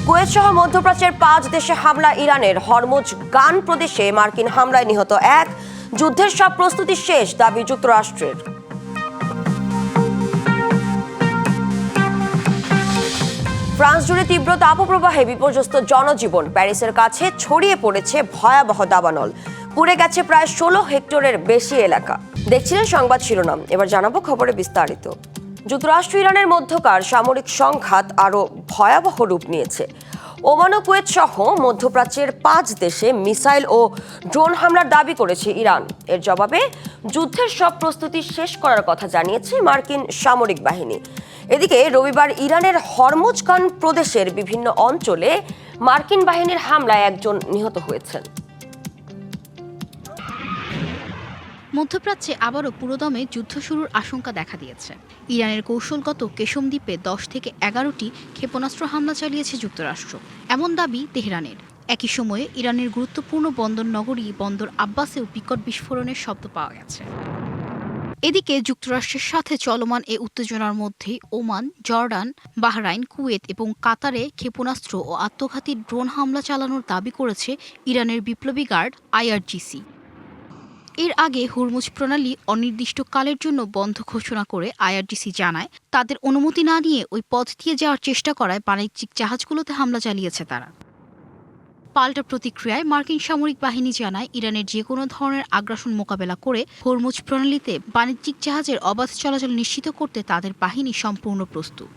Kuwait সহ মধ্যপ্রাচ্যের 5 দেশে হামলা ইরানের। হরমুজ গান প্রদেশে মার্কিন হামলায় নিহত 1। যুদ্ধের সব প্রস্তুতি শেষ, দাবি যুক্তরাষ্ট্রের। ফ্রান্স জুড়ে তীব্র তাপপ্রবাহে বিপর্যস্ত জনজীবন। প্যারিসের কাছে ছড়িয়ে পড়েছে ভয়াবহ দাবানল। পুড়ে গেছে প্রায় 16 হেক্টরের বেশি এলাকা। দেখছিলেন সংবাদ শিরোনাম, এবার জানাবো খবরে বিস্তারিত। যুক্তরাষ্ট্র ইরানের মধ্যকার সামরিক সংঘাত আরও ভয়াবহ রূপ নিয়েছে। ওমান ও কুয়েত সহ মধ্যপ্রাচ্যের 5 দেশে মিসাইল ও ড্রোন হামলার দাবি করেছে ইরান। এর জবাবে যুদ্ধের সব প্রস্তুতি শেষ করার কথা জানিয়েছে মার্কিন সামরিক বাহিনী। এদিকে রবিবার ইরানের হরমুজগান প্রদেশের বিভিন্ন অঞ্চলে মার্কিন বাহিনীর হামলায় একজন নিহত হয়েছেন। মধ্যপ্রাচ্যে আবারও পুরোদমে যুদ্ধ শুরুর আশঙ্কা দেখা দিয়েছে। ইরানের কৌশলগত কেশম দ্বীপে 10 থেকে 11টি ক্ষেপণাস্ত্র হামলা চালিয়েছে যুক্তরাষ্ট্র, এমন দাবি তেহরানের। একই সময়ে ইরানের গুরুত্বপূর্ণ বন্দর নগরী বন্দর আব্বাসেও বিকট বিস্ফোরণের শব্দ পাওয়া গেছে। এদিকে যুক্তরাষ্ট্রের সাথে চলমান এ উত্তেজনার মধ্যেই ওমান, জর্ডান, বাহরাইন, কুয়েত এবং কাতারে ক্ষেপণাস্ত্র ও আত্মঘাতী ড্রোন হামলা চালানোর দাবি করেছে ইরানের বিপ্লবী গার্ড IRGC। এর আগে হরমুজ প্রণালী অনির্দিষ্টকালের জন্য বন্ধ ঘোষণা করে IRGC জানায়, তাদের অনুমতি না নিয়ে ওই পথ দিয়ে যাওয়ার চেষ্টা করায় বাণিজ্যিক জাহাজগুলোতে হামলা চালিয়েছে তারা। পাল্টা প্রতিক্রিয়ায় মার্কিন সামরিক বাহিনী জানায়, ইরানের যে কোনো ধরনের আগ্রাসন মোকাবেলা করে হরমুজ প্রণালীতে বাণিজ্যিক জাহাজের অবাধ চলাচল নিশ্চিত করতে তাদের বাহিনী সম্পূর্ণ প্রস্তুত।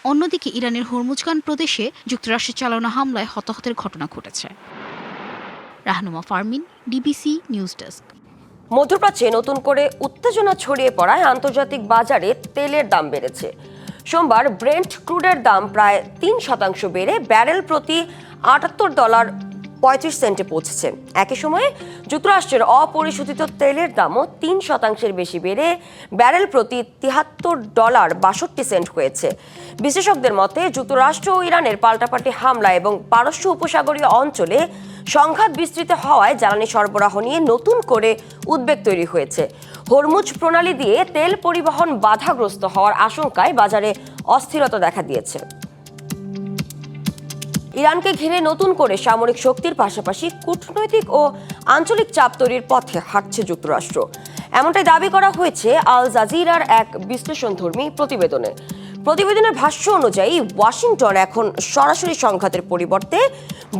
অন্যদিকে ইরানের হরমুজগান প্রদেশে যুক্তরাষ্ট্রের চালানো হামলায় হতাহতের ঘটনা ঘটেছে। Rahnuma Fermin, DBC news desk. মধ্যপ্রাচ্যে নতুন করে উত্তেজনা ছড়িয়ে পড়ায় আন্তর্জাতিক বাজারে তেলের দাম বেড়েছে। সোমবার ব্রেন্ট ক্রুডের দাম প্রায় 3% বেড়ে ব্যারেল প্রতি $78.35 পৌঁছেছে। একই সময়ে যুক্তরাষ্ট্রের অপরিশোধিত তেলের দামও 3% বেশি বেড়ে ব্যারেল প্রতি $73.62 হয়েছে। বিশেষজ্ঞদের মতে যুক্তরাষ্ট্র ও ইরানের পাল্টাপাল্টি হামলা এবং পারস্য উপসাগরীয় অঞ্চলে সংঘাত বিস্তৃত হওয়ায় জ্বালানি সরবরাহ নিয়ে নতুন করে উদ্বেগ তৈরি হয়েছে। হরমুজ প্রণালী দিয়ে তেল পরিবহন বাধাগ্রস্ত হওয়ার আশঙ্কায় বাজারে অস্থিরতা দেখা দিয়েছে। ইরানকে ঘিরে নতুন করে সামরিক শক্তির পাশাপাশি কূটনৈতিক ও আঞ্চলিক চাপ তৈরির পথে হাঁটছে যুক্তরাষ্ট্র, এমনটাই দাবি করা হয়েছে আল জাজিরার এক বিশ্লেষণধর্মী প্রতিবেদনে। প্রতিবেদনের ভাষ্য অনুযায়ী ওয়াশিংটন এখন সরাসরি সংঘাতের পরিবর্তে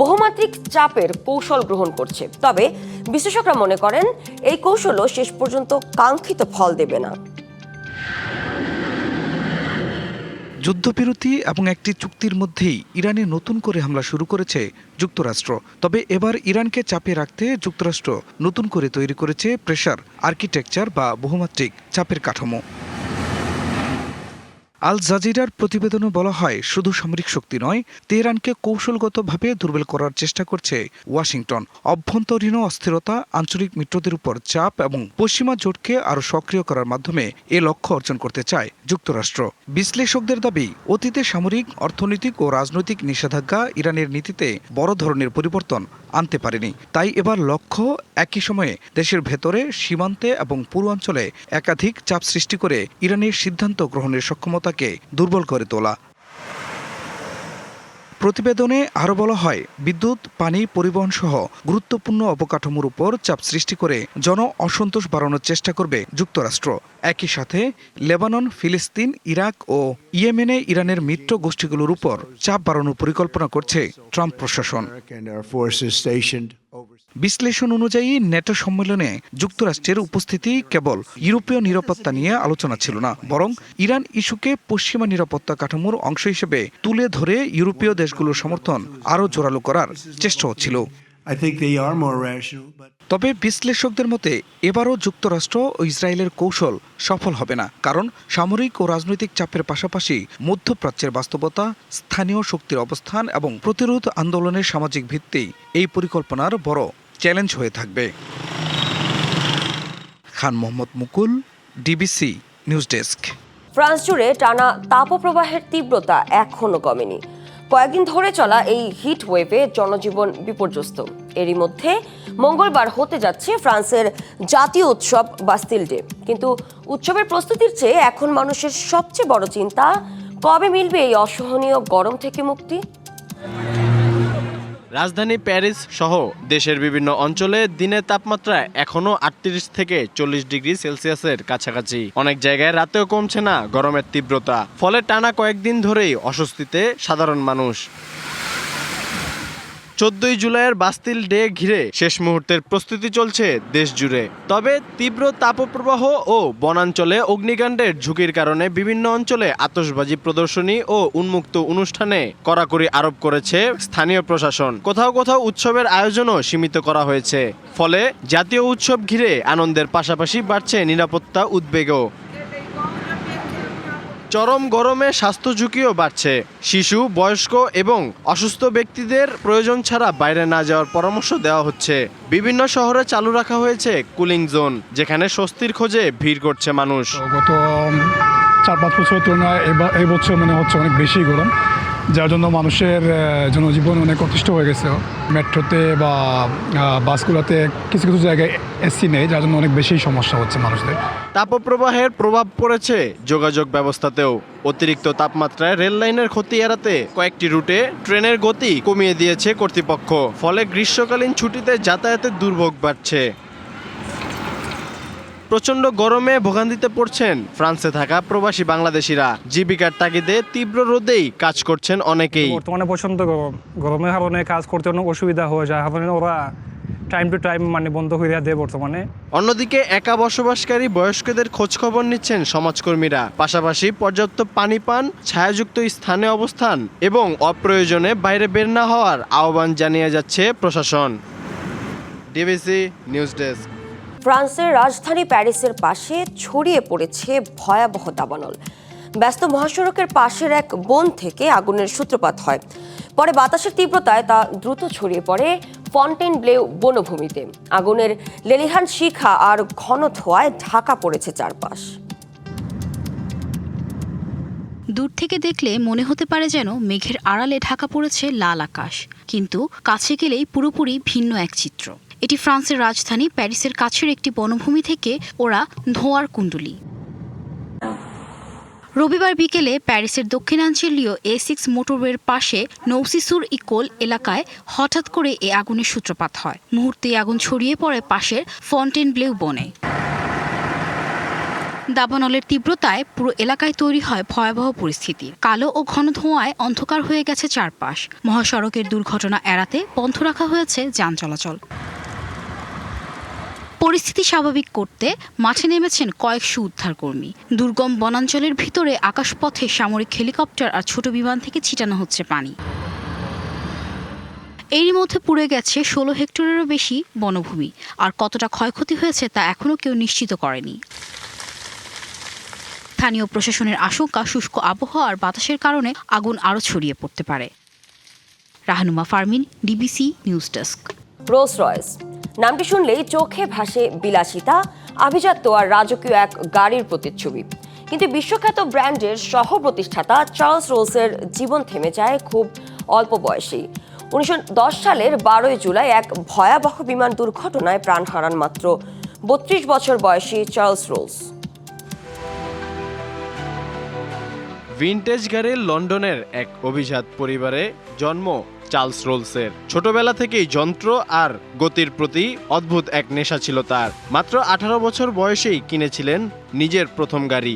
বহুমাত্রিক চাপের কৌশল গ্রহণ করছে। তবে বিশ্লেষকরা মনে করেন এই কৌশলও শেষ পর্যন্ত কাঙ্ক্ষিত ফল দেবে না। যুদ্ধবিরতি এবং একটি চুক্তির মধ্যেই ইরানে নতুন করে হামলা শুরু করেছে যুক্তরাষ্ট্র। তবে এবার ইরানকে চাপে রাখতে যুক্তরাষ্ট্র নতুন করে তৈরি করেছে প্রেসার আর্কিটেকচার বা বহুমাত্রিক চাপের কাঠামো। আল জাজিরার প্রতিবেদনে বলা হয়, শুধু সামরিক শক্তি নয়, তেহরানকে কৌশলগতভাবে দুর্বল করার চেষ্টা করছে ওয়াশিংটন। অভ্যন্তরীণ অস্থিরতা, আঞ্চলিক মিত্রদের উপর চাপ এবং পশ্চিমা জোটকে আরও সক্রিয় করার মাধ্যমে এ লক্ষ্য অর্জন করতে চায় যুক্তরাষ্ট্র। বিশ্লেষকদের দাবি, অতীতে সামরিক, অর্থনৈতিক ও রাজনৈতিক নিষেধাজ্ঞা ইরানের নীতিতে বড় ধরনের পরিবর্তন আনতে পারেনি। তাই এবার লক্ষ্য একই সময়ে দেশের ভেতরে, সীমান্তে এবং পূর্বাঞ্চলে একাধিক চাপ সৃষ্টি করে ইরানের সিদ্ধান্ত গ্রহণের সক্ষমতাকে দুর্বল করে তোলা। প্রতিবেদনে আরও বলা হয়, বিদ্যুৎ, পানি, পরিবহন সহ গুরুত্বপূর্ণ অবকাঠামোর উপর চাপ সৃষ্টি করে জন অসন্তোষ বাড়ানোর চেষ্টা করবে যুক্তরাষ্ট্র। একই সাথে লেবানন, ফিলিস্তিন, ইরাক ও ইয়েমেনে ইরানের মিত্র গোষ্ঠীগুলোর উপর চাপ বাড়ানোর পরিকল্পনা করছে ট্রাম্প প্রশাসন। বিশ্লেষণ অনুযায়ী ন্যাটো সম্মেলনে যুক্তরাষ্ট্রের উপস্থিতি কেবল ইউরোপীয় নিরাপত্তা নিয়ে আলোচনা ছিল না, বরং ইরান ইস্যুকে পশ্চিমা নিরাপত্তা কাঠামোর অংশ হিসেবে তুলে ধরে ইউরোপীয় দেশগুলোর সমর্থন আরও জোরালো করার চেষ্টাও ছিল। তবে বিশ্লেষকদের মতে এবারও যুক্তরাষ্ট্র ও ইসরায়েলের কৌশল সফল হবে না, কারণ সামরিক ও রাজনৈতিক চাপের পাশাপাশি মধ্যপ্রাচ্যের বাস্তবতা, স্থানীয় শক্তির অবস্থান এবং প্রতিরোধ আন্দোলনের সামাজিক ভিত্তি এই পরিকল্পনার বড় চ্যালেঞ্জ হয়ে থাকবে। খান মোহাম্মদ মুকুল, DBC নিউজ ডেস্ক। ফ্রান্স জুড়ে টানা তাপপ্রবাহের তীব্রতা এখনো কমেনি। কয়েকদিন ধরে চলা এই হিট ওয়েভে জনজীবন বিপর্যস্ত। এরই মধ্যে মঙ্গলবার হতে যাচ্ছে ফ্রান্সের জাতীয় উৎসব বাস্তিল ডে। কিন্তু উৎসবের প্রস্তুতির চেয়ে এখন মানুষের সবচেয়ে বড় চিন্তা, কবে মিলবে এই অসহনীয় গরম থেকে মুক্তি। রাজধানী প্যারিস সহ দেশের বিভিন্ন অঞ্চলে দিনের তাপমাত্রা এখনো 38 থেকে 40 ডিগ্রি সেলসিয়াসের কাছাকাছি। অনেক জায়গায় রাতেও কমছে না গরমের তীব্রতা, ফলে টানা কয়েকদিন ধরেই অস্বস্তিতে সাধারণ মানুষ। 14 জুলাইয়ের বাস্তিল ডে ঘিরে শেষ মুহূর্তের প্রস্তুতি চলছে দেশ জুড়ে। তবে তীব্র তাপপ্রবাহ ও বনাঞ্চলে অগ্নিকাণ্ডের ঝুঁকির কারণে বিভিন্ন অঞ্চলে আতশবাজি প্রদর্শনী ও উন্মুক্ত অনুষ্ঠানে কড়াকড়ি আরোপ করেছে স্থানীয় প্রশাসন। কোথাও কোথাও উৎসবের আয়োজনও সীমিত করা হয়েছে। ফলে জাতীয় উৎসব ঘিরে আনন্দের পাশাপাশি বাড়ছে নিরাপত্তা উদ্বেগও। চরম গরমে স্বাস্থ্য ঝুঁকিও বাড়ছে। শিশু, বয়স্ক এবং অসুস্থ ব্যক্তিদের প্রয়োজন ছাড়া বাইরে না যাওয়ার পরামর্শ দেওয়া হচ্ছে। বিভিন্ন শহরে চালু রাখা হয়েছে কুলিং জোন, যেখানে স্বস্তির খোঁজে ভিড় করছে মানুষ। গত 4-5 বছরের তুলনায় এই বছর মনে হচ্ছে অনেক বেশি গরম, যার জন্য মানুষের জনজীবন অনেক অতিষ্ঠ হয়ে গেছে। মেট্রোতে বা বাসগুলোতে কিছু কিছু জায়গায় এসি নেই, যার জন্য অনেক বেশি সমস্যা হচ্ছে মানুষদের। তাপপ্রবাহের প্রভাব পড়েছে যোগাযোগ ব্যবস্থাতেও। অতিরিক্ত তাপমাত্রায় রেল লাইনের ক্ষতি এড়াতে কয়েকটি রুটে ট্রেনের গতি কমিয়ে দিয়েছে কর্তৃপক্ষ। ফলে গ্রীষ্মকালীন ছুটিতে যাতায়াতের দুর্ভোগ বাড়ছে। প্রচণ্ড গরমে ভোগান্তিতে পড়ছেন ফ্রান্সে থাকা প্রবাসী বাংলাদেশিরা। জীবিকার তাগিদে তীব্র রোদেই কাজ করছেন অনেকেই। বর্তমানে প্রচণ্ড গরমের কারণে কাজ করতে অনেক অসুবিধা হয়ে যায়, ওরা টাইম টু টাইম বন্ধ করে দেয় বর্তমানে। অন্যদিকে একা বসবাসকারী বয়স্কদের খোঁজখবর নিচ্ছেন সমাজকর্মীরা। পাশাপাশি পর্যাপ্ত পানি পান, ছায়াযুক্ত স্থানে অবস্থান এবং অপ্রয়োজনে বাইরে বের না হওয়ার আহ্বান জানিয়ে যাচ্ছে প্রশাসন। DBC news desk. ফ্রান্সের রাজধানী প্যারিসের পাশে ছড়িয়ে পড়েছে ভয়াবহ দাবানল। ব্যস্ত মহাসড়কের পাশের এক বন থেকে আগুনের সূত্রপাত হয়। পরে বাতাসের তীব্রতায় তা দ্রুত ছড়িয়ে পড়ে ফন্টেনব্লেউ বনভূমিতে। আগুনের লেলিহান শিখা আর ঘন ধোঁয়ায় ঢাকা পড়েছে চারপাশ। দূর থেকে দেখলে মনে হতে পারে যেন মেঘের আড়ালে ঢাকা পড়েছে লাল আকাশ, কিন্তু কাছে গেলেই পুরোপুরি ভিন্ন এক চিত্র। এটি ফ্রান্সের রাজধানী প্যারিসের কাছের একটি বনভূমি থেকে ওরা ধোঁয়ার কুণ্ডলী। রবিবার বিকেলে প্যারিসের দক্ষিণাঞ্চলীয় A6 মোটরওয়ের পাশে নৌসিসুর ইকোল এলাকায় হঠাৎ করে এ আগুনের সূত্রপাত হয়। মুহূর্তেই আগুন ছড়িয়ে পড়ে পাশের ফন্টেনব্লেউ বনে। দাবানলের তীব্রতায় পুরো এলাকায় তৈরি হয় ভয়াবহ পরিস্থিতি। কালো ও ঘন ধোঁয়ায় অন্ধকার হয়ে গেছে চারপাশ। মহাসড়কের দুর্ঘটনা এড়াতে বন্ধ রাখা হয়েছে যান চলাচল। পরিস্থিতি স্বাভাবিক করতে মাঠে নেমেছেন কয়েকশো উদ্ধারকর্মী। দুর্গম বনাঞ্চলের ভিতরে আকাশপথে সামরিক হেলিকপ্টার আর ছোট বিমান থেকে ছিটানো হচ্ছে পানি। এরই মধ্যে পুড়ে গেছে 16 হেক্টরেরও বেশি বনভূমি। আর কতটা ক্ষয়ক্ষতি হয়েছে তা এখনও কেউ নিশ্চিত করেনি। স্থানীয় প্রশাসনের আশঙ্কা শুষ্ক আবহাওয়া আর বাতাসের কারণে আগুন আরও ছড়িয়ে পড়তে পারে। Rahnuma Fermin, DBC news desk. Rolls Royce নামটি শুনলেই চোখে ভাসে বিলাসিতা, আভিজাত্য আর রাজকীয় এক গাড়ির প্রতিচ্ছবি। কিন্তু বিশ্বখ্যাত ব্র্যান্ডের সহ প্রতিষ্ঠাতা চার্লস রোলসের জীবন থেমে যায় খুব অল্প বয়সেই। 1910 সালের 12 জুলাই এক ভয়াবহ বিমান দুর্ঘটনায় প্রাণ হারান মাত্র 32 বছর বয়সী চার্লস রোলস। ভিনটেজ গাড়ির লন্ডনের এক অভিজাত পরিবারে জন্ম চার্লস রোলসের। ছোটবেলা থেকেই যন্ত্র আর গতির প্রতি অদ্ভুত এক নেশা ছিল তার। মাত্র 18 বছর বয়সেই কিনেছিলেন নিজের প্রথম গাড়ি।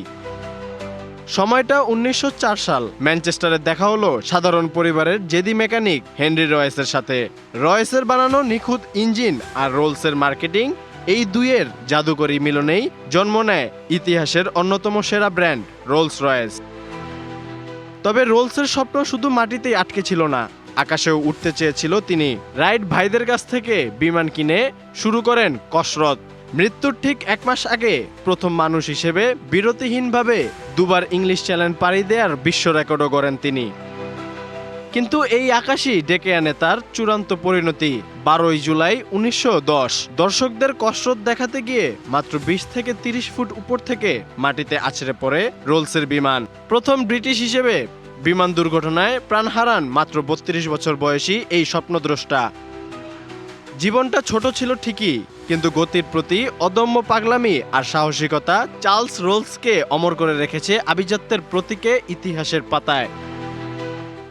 সময়টা 1904 সাল। ম্যানচেস্টারে দেখা হলো সাধারণ পরিবারের জেদি মেকানিক হেনরি রয়েসের সাথে। রয়েসের বানানো নিখুঁত ইঞ্জিন আর রোলসের মার্কেটিং, এই দুইয়ের জাদুকরী মিলনেই জন্ম নেয় ইতিহাসের অন্যতম সেরা ব্র্যান্ড রোলস রয়েস। তবে রোলসের স্বপ্ন শুধু মাটিতেই আটকে ছিল না, আকাশেও উঠতে চেয়েছিল তিনি। রাইট ভাইদের কাছ থেকে বিমান কিনে শুরু করেন কসরত। মৃত্যুর ঠিক 1 মাস আগে প্রথম মানুষ হিসেবে বিরতিহীনভাবে দুবার ইংলিশ চ্যানেল পাড়ি দেওয়ার বিশ্ব রেকর্ডও গড়েন তিনি। কিন্তু এই আকাশই ডেকে আনে তার চূড়ান্ত পরিণতি। 12 জুলাই 1910 দর্শকদের কসরত দেখাতে গিয়ে মাত্র 20 থেকে 30 ফুট উপর থেকে মাটিতে আছড়ে পড়ে রোলসের বিমান। প্রথম ব্রিটিশ হিসেবে বিমান দুর্ঘটনায় প্রাণ হারান মাত্র 32 বছর বয়সী এই স্বপ্নদ্রষ্টা। জীবনটা ছোট ছিল ঠিকই, কিন্তু গতির প্রতি অদম্য পাগলামি আর সাহসিকতা চার্লস রোলসকে অমর করে রেখেছে আভিজাত্যের প্রতীকে ইতিহাসের পাতায়।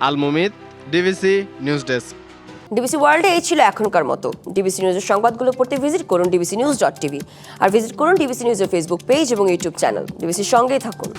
আল মুমিত, ডিবিসি নিউজ ডেস্ক। ডিবিসি ওয়ার্ল্ডে এই ছিল এখনকার মতো। ডিবিসি নিউজের সংবাদগুলো পড়তে ভিজিট করুন dbcnews.tv আর ভিজিট করুন ডিবিসি নিউজের ফেসবুক পেজ এবং ইউটিউব চ্যানেল। ডিবিসির সঙ্গেই থাকুন।